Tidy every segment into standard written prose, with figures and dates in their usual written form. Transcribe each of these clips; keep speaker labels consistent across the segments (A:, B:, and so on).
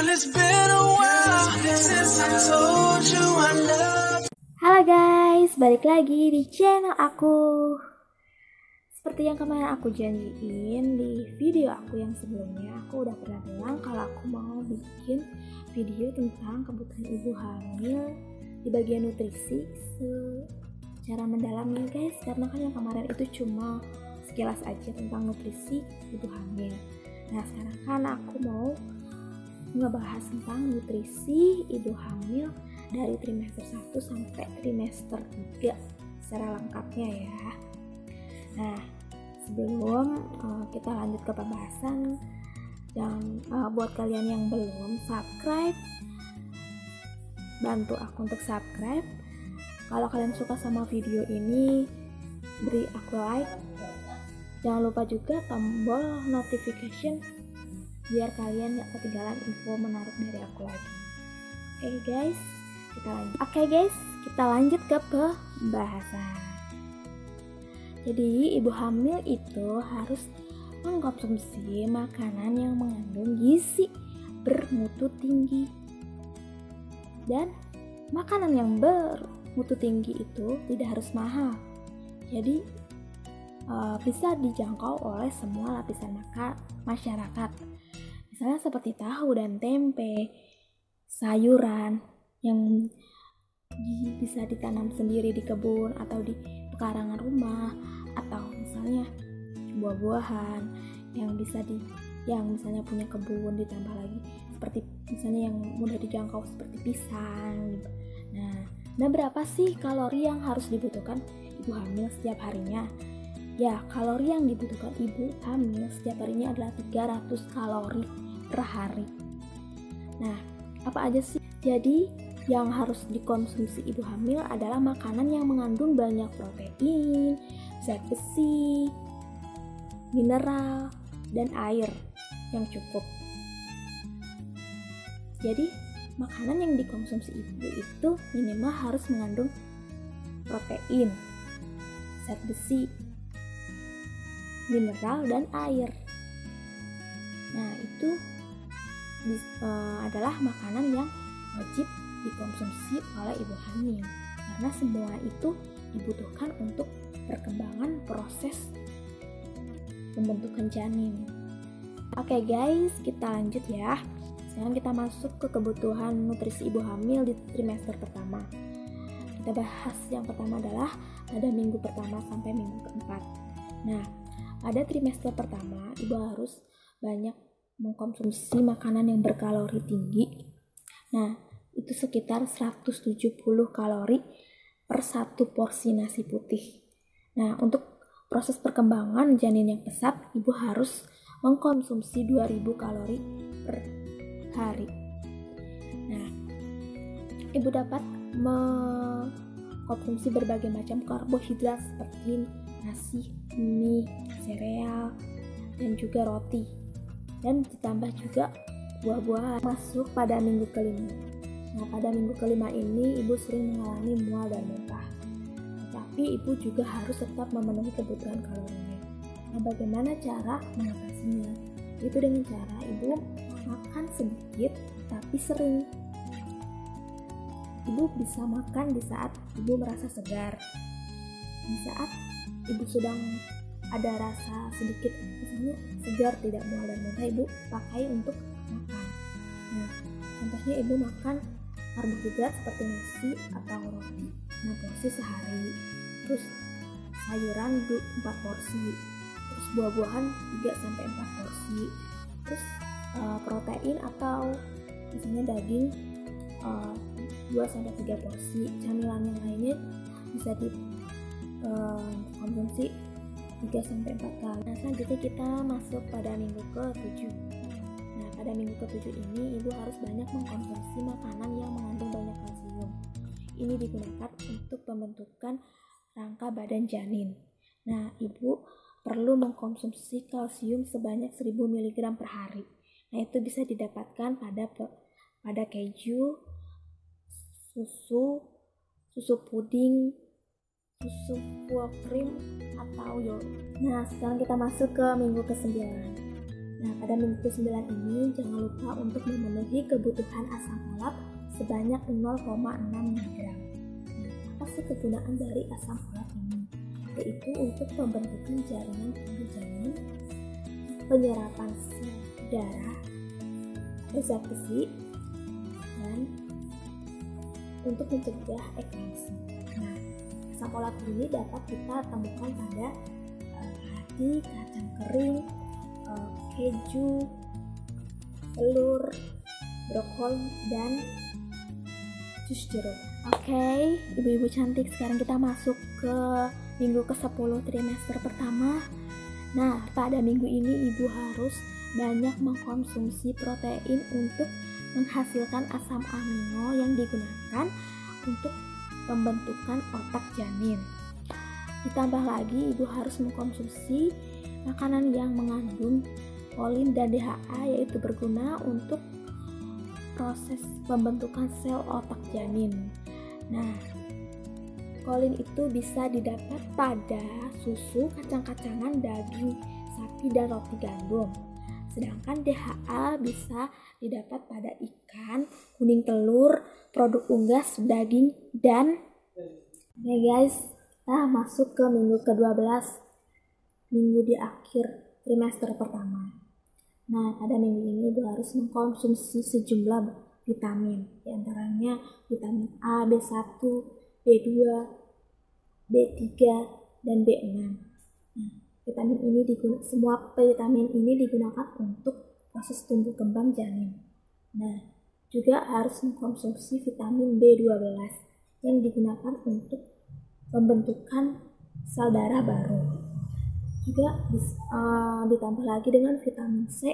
A: Halo guys, balik lagi di channel aku. Seperti yang kemarin aku janjiin di video aku yang sebelumnya, aku udah pernah bilang kalau aku mau bikin video tentang kebutuhan ibu hamil di bagian nutrisi secara mendalam ya guys, karena kan yang kemarin itu cuma sekilas aja tentang nutrisi ibu hamil. Nah sekarang kan aku mau ngebahas tentang nutrisi ibu hamil dari trimester 1 sampai trimester 3 secara lengkapnya ya. Nah sebelum kita lanjut ke pembahasan, dan buat kalian yang belum subscribe, bantu aku untuk subscribe. Kalau kalian suka sama video ini, beri aku like. Jangan lupa juga tombol notification biar kalian gak ketinggalan info menarik dari aku lagi. Oke guys, kita lanjut ke pembahasan. Jadi ibu hamil itu harus mengkonsumsi makanan yang mengandung gizi bermutu tinggi. Dan makanan yang bermutu tinggi itu tidak harus mahal. Jadi bisa dijangkau oleh semua lapisan masyarakat. Misalnya seperti tahu dan tempe, sayuran yang bisa ditanam sendiri di kebun atau di pekarangan rumah, atau misalnya buah-buahan yang misalnya punya kebun, ditambah lagi seperti misalnya yang mudah dijangkau seperti pisang gitu. Nah berapa sih kalori yang harus dibutuhkan ibu hamil setiap harinya? Ya, kalori yang dibutuhkan ibu hamil setiap harinya adalah 300 kalori per hari. Nah, apa aja sih? Jadi, yang harus dikonsumsi ibu hamil adalah makanan yang mengandung banyak protein, zat besi, mineral, dan air yang cukup. Jadi, makanan yang dikonsumsi ibu itu minimal harus mengandung protein, zat besi, mineral, dan air. Nah, itu adalah makanan yang wajib dikonsumsi oleh ibu hamil, karena semua itu dibutuhkan untuk perkembangan proses pembentukan janin. Oke guys, kita lanjut ya. Sekarang kita masuk ke kebutuhan nutrisi ibu hamil di trimester pertama. Kita bahas yang pertama adalah pada minggu pertama sampai minggu keempat. Nah, pada trimester pertama ibu harus banyak mengkonsumsi makanan yang berkalori tinggi. Nah, itu sekitar 170 kalori per satu porsi nasi putih. Nah, untuk proses perkembangan janin yang pesat, ibu harus mengkonsumsi 2000 kalori per hari. Nah, ibu dapat mengkonsumsi berbagai macam karbohidrat seperti nasi, mie, sereal, dan juga roti. Dan ditambah juga buah-buahan. Masuk pada minggu kelima. Nah, pada minggu kelima ini ibu sering mengalami mual dan muntah. Tapi ibu juga harus tetap memenuhi kebutuhan kalorinya. Nah, bagaimana cara mengatasinya? Itu dengan cara ibu makan sedikit tapi sering. Ibu bisa makan di saat ibu merasa segar. Di saat ibu sedang ada rasa sedikit, misalnya segar, tidak mual dan muntah, ibu pakai untuk makan. Nah, contohnya ibu makan karbohidrat seperti nasi atau roti, 6 porsi sehari. Terus sayuran 4 porsi. Terus buah-buahan 3-4 porsi. Terus protein atau misalnya daging 2-3 porsi. Camilan yang lainnya bisa dikonsumsi 3-4 kali. Nah, selanjutnya kita masuk pada minggu ke-7. Nah, pada minggu ke-7 ini ibu harus banyak mengkonsumsi makanan yang mengandung banyak kalsium. Ini digunakan untuk pembentukan rangka badan janin. Nah, ibu perlu mengkonsumsi kalsium sebanyak 1000 mg per hari. Nah, itu bisa didapatkan pada keju, susu puding, susu full cream, atau yogurt. Nah, sekarang kita masuk ke minggu ke-9. Nah, pada minggu ke-9 ini jangan lupa untuk memenuhi kebutuhan asam folat sebanyak 0,6 mg. Nah, apa sih kegunaan dari asam folat ini? Yaitu untuk pembentukan jaringan tubuh janin, penyerapan sel darah, zat besi, dan untuk mencegah eklamasi. Nah, asam folat ini dapat kita temukan pada hati, kacang kering, keju, telur, brokoli, dan jus jeruk. Oke, ibu-ibu cantik, sekarang kita masuk ke minggu ke-10 trimester pertama. Nah, pada minggu ini ibu harus banyak mengkonsumsi protein untuk menghasilkan asam amino yang digunakan untuk pembentukan otak janin. Ditambah lagi ibu harus mengkonsumsi makanan yang mengandung kolin dan DHA, yaitu berguna untuk proses pembentukan sel otak janin. Nah, kolin itu bisa didapat pada susu, kacang-kacangan, daging sapi, dan roti gandum. Sedangkan DHA bisa didapat pada ikan, kuning telur, produk unggas, daging, dan guys, kita masuk ke minggu ke-12, minggu di akhir trimester pertama. Nah, pada minggu ini ibu harus mengkonsumsi sejumlah vitamin, diantaranya vitamin A, B1, B2, B3, dan B6. Nah, semua vitamin ini digunakan untuk proses tumbuh kembang janin. Nah, juga harus mengkonsumsi vitamin B12 yang digunakan untuk pembentukan sel darah baru. Juga ditambah lagi dengan vitamin C,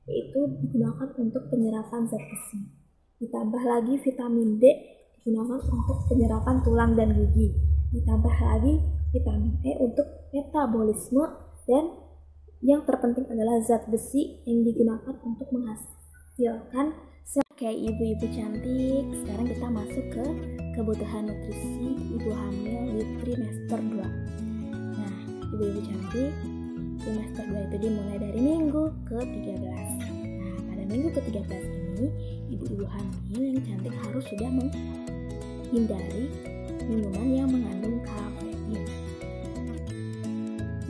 A: yaitu digunakan untuk penyerapan zat besi. Ditambah lagi vitamin D, digunakan untuk penyerapan tulang dan gigi. Ditambah lagi vitamin E untuk metabolisme, dan yang terpenting adalah zat besi yang digunakan untuk menghasilkan sel. Oke, ibu-ibu cantik, sekarang kita masuk ke kebutuhan nutrisi ibu hamil di trimester 2. Ibu-ibu cantik, trimester 2 itu dimulai dari minggu ke-13. Nah, pada minggu ke-13 ini, ibu-ibu hamil yang cantik harus sudah menghindari minuman yang mengandung kafein.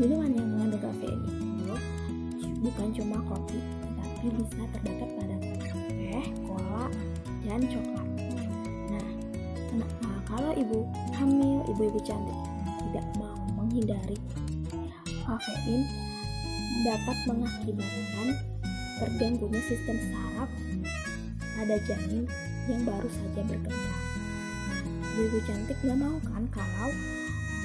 A: Minuman yang mengandung kafein itu bukan cuma kopi, tapi bisa terdapat pada teh, cola, dan coklat. Nah, kalau ibu hamil, ibu-ibu cantik tidak mau menghindari kafein, dapat mengakibatkan terganggunya sistem saraf pada janin yang baru saja berkembang. Nah, ibu cantik gak mau kan kalau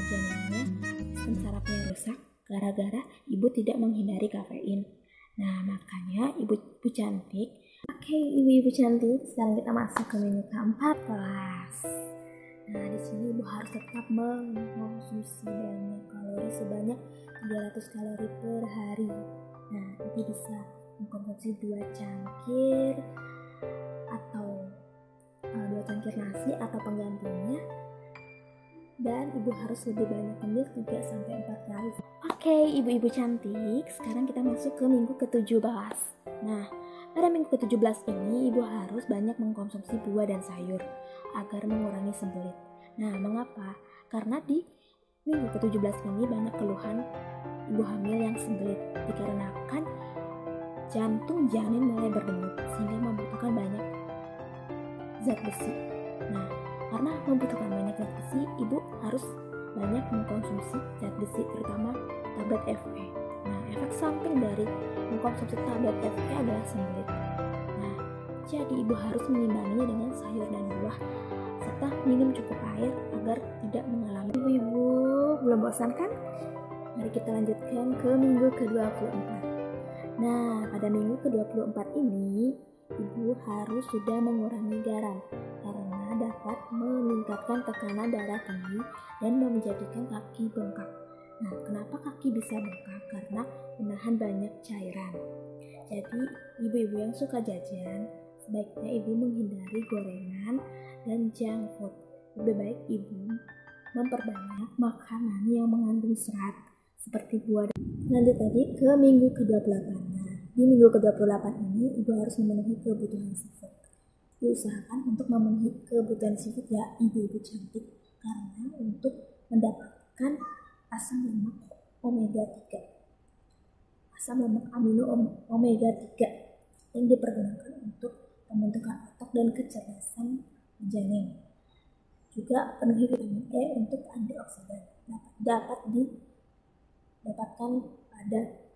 A: janinnya sistem sarafnya rusak gara-gara ibu tidak menghindari kafein. Nah, makanya ibu cantik. Oke, ibu cantik, sekarang kita masuk ke minggu ke-14. Nah, di sini ibu harus tetap mengkonsumsi banyak kalori sebanyak 300 kalori per hari. Nah, ibu bisa mengkonsumsi 2 cangkir atau 2 cangkir nasi atau penggantinya. Dan ibu harus lebih banyak ambil 3-4 kali. Oke, ibu-ibu cantik, sekarang kita masuk ke minggu ke-17. Nah, pada minggu ke-17 ini ibu harus banyak mengkonsumsi buah dan sayur agar mengurangi sembelit. Nah, mengapa? Karena di minggu ke-17 ini banyak keluhan ibu hamil yang sembelit dikarenakan jantung janin mulai berdenyut sehingga membutuhkan banyak zat besi. Nah, karena membutuhkan banyak zat besi, ibu harus banyak mengkonsumsi zat besi, terutama tablet Fe. Nah, efek samping dari mengkonsumsi tablet Fe adalah sembelit. Nah, jadi ibu harus mengimbanginya dengan sayur dan buah serta minum cukup air agar tidak mengalami. Ibu belum bosan kan? Mari kita lanjutkan ke minggu ke-24. Nah, pada minggu ke-24 ini ibu harus sudah mengurangi garam karena dapat meningkatkan tekanan darah tinggi dan menjadikan kaki bengkak. Nah, kenapa kaki bisa bengkak? Karena menahan banyak cairan. Jadi, ibu-ibu yang suka jajan, sebaiknya ibu menghindari gorengan dan junk food. Lebih baik ibu memperbanyak makanan yang mengandung serat seperti buah. Lanjut lagi ke minggu ke-28. Nah, di Di minggu ke-28 ini, ibu harus memenuhi kebutuhan seafood. Diusahakan untuk memenuhi kebutuhan seafood ya ibu-ibu cantik, karena untuk mendapatkan asam lemak omega 3, asam lemak amino omega 3 yang dipergunakan untuk pembentukan otak dan kecerdasan janin. Juga penuhi vitamin E untuk antioksidan, dapat didapatkan pada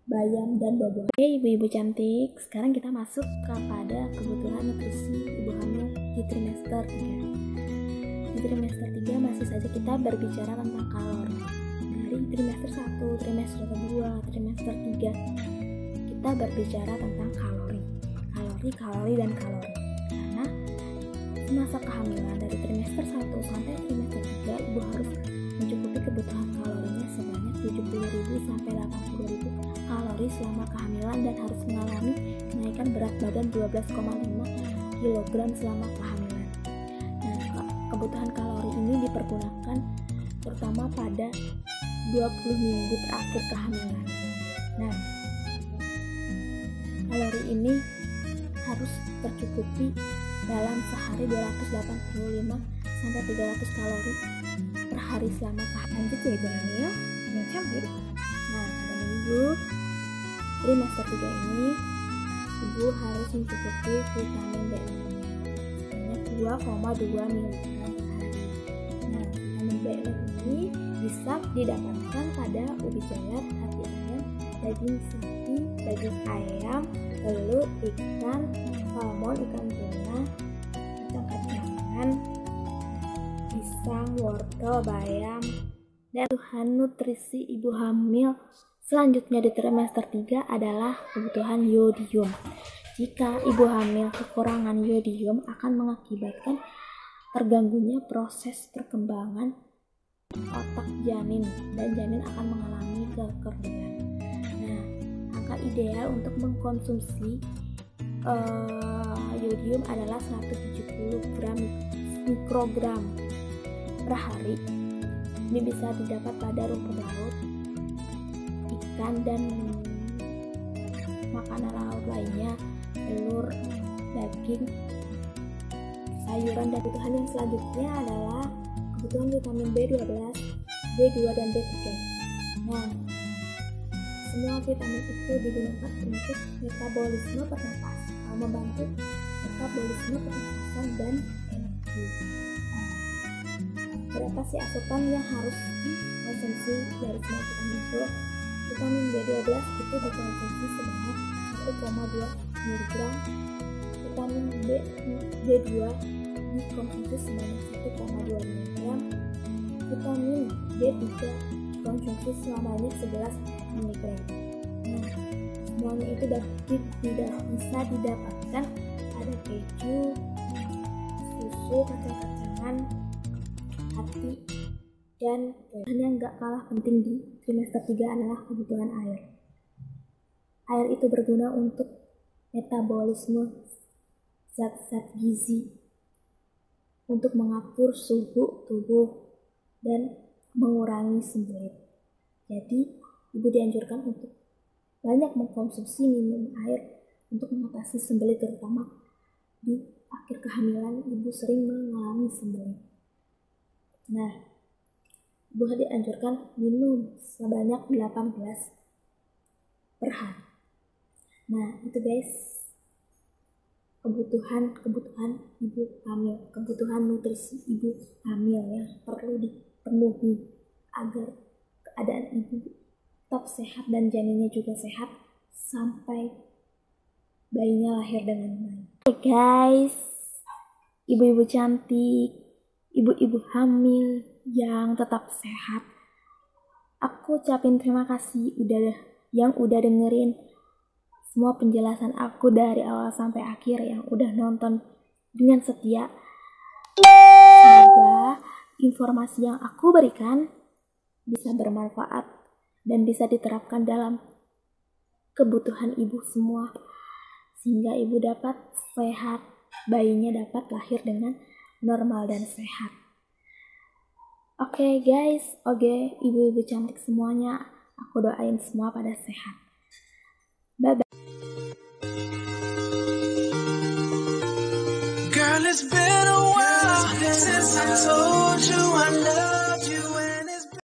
A: bayam dan buah-buahan. Oke ibu-ibu cantik, sekarang kita masuk kepada kebutuhan nutrisi ibu hamil di trimester 3. Di trimester 3 masih saja kita berbicara tentang kalori. Dari trimester 1, trimester 2, trimester 3 kita berbicara tentang kalori, dan kalori. Karena semasa kehamilan dari trimester 1 sampai trimester 3 ibu harus mencukupi kebutuhan kalorinya sebanyak 70.000 sampai 80.000 kalori selama kehamilan dan harus mengalami kenaikan berat badan 12,5 kg selama kehamilan. Nah, kebutuhan kalori ini dipergunakan terutama pada 20 minggu terakhir kehamilan. Nah, kalori ini harus tercukupi dalam sehari 285 sampai 300 kalori per hari selama kehamilan. Lanjut ya ibu hamil, yang cantik. Nah, pada minggu trimester 3 ini ibu harus mencukupi vitamin B6 sebanyak 2,2 mg per hari. Nah, vitamin B6 ini bisa didapatkan pada ubi jalar, hati ayam, daging sapi, daging ayam, telur, ikan, salmon, ikan tuna, kacang-kacangan, pisang, wortel, bayam, dan kebutuhan nutrisi ibu hamil selanjutnya di trimester 3 adalah kebutuhan yodium. Jika ibu hamil kekurangan yodium akan mengakibatkan terganggunya proses perkembangan otak janin dan janin akan mengalami kekeringan. Nah, angka ideal untuk mengkonsumsi yodium adalah 170 mikrogram per hari. Ini bisa didapat pada rumput laut, ikan, dan makanan laut lainnya, telur, daging, sayuran. Dan kebutuhan yang selanjutnya adalah kebutuhan vitamin B12, B2, dan B3. Nah, semua vitamin itu digunakan untuk metabolisme pernapasan, membantu metabolisme pernapasan dan energi. Berapa sih asupan yang harus dikonsumsi dari semua vitamin itu? Vitamin B12 itu dikonsumsi sebanyak 1,2 mg, vitamin B2 dikonsumsi sebanyak 1,2 mg, vitamin B3 dikonsumsi sebanyak 11 mg. Nah, semuanya itu bisa didapatkan pada keju, susu, kacang-kacangan, hati, dan yang gak kalah penting di trimester 3 adalah kebutuhan air. Air itu berguna untuk metabolisme zat-zat gizi, untuk mengatur suhu tubuh, dan mengurangi sembelit. Jadi, ibu dianjurkan untuk banyak mengkonsumsi minum air untuk mengatasi sembelit, terutama di akhir kehamilan ibu sering mengalami sembelit. Nah, ibu dianjurkan minum sebanyak 8 gelas per hari. Nah, itu guys, kebutuhan ibu hamil, kebutuhan nutrisi ibu hamil yang perlu dipenuhi agar keadaan ibu tetap sehat dan janinnya juga sehat sampai bayinya lahir dengan baik. Oke guys, ibu-ibu cantik, ibu-ibu hamil yang tetap sehat, aku ucapin terima kasih yang udah dengerin semua penjelasan aku dari awal sampai akhir, yang udah nonton dengan setia. Semoga informasi yang aku berikan bisa bermanfaat dan bisa diterapkan dalam kebutuhan ibu semua, sehingga ibu dapat sehat, bayinya dapat lahir dengan normal dan sehat. Oke guys, ibu-ibu cantik semuanya, aku doain semua pada sehat. Bye.
B: Girl, it's been a while since I told you I love you.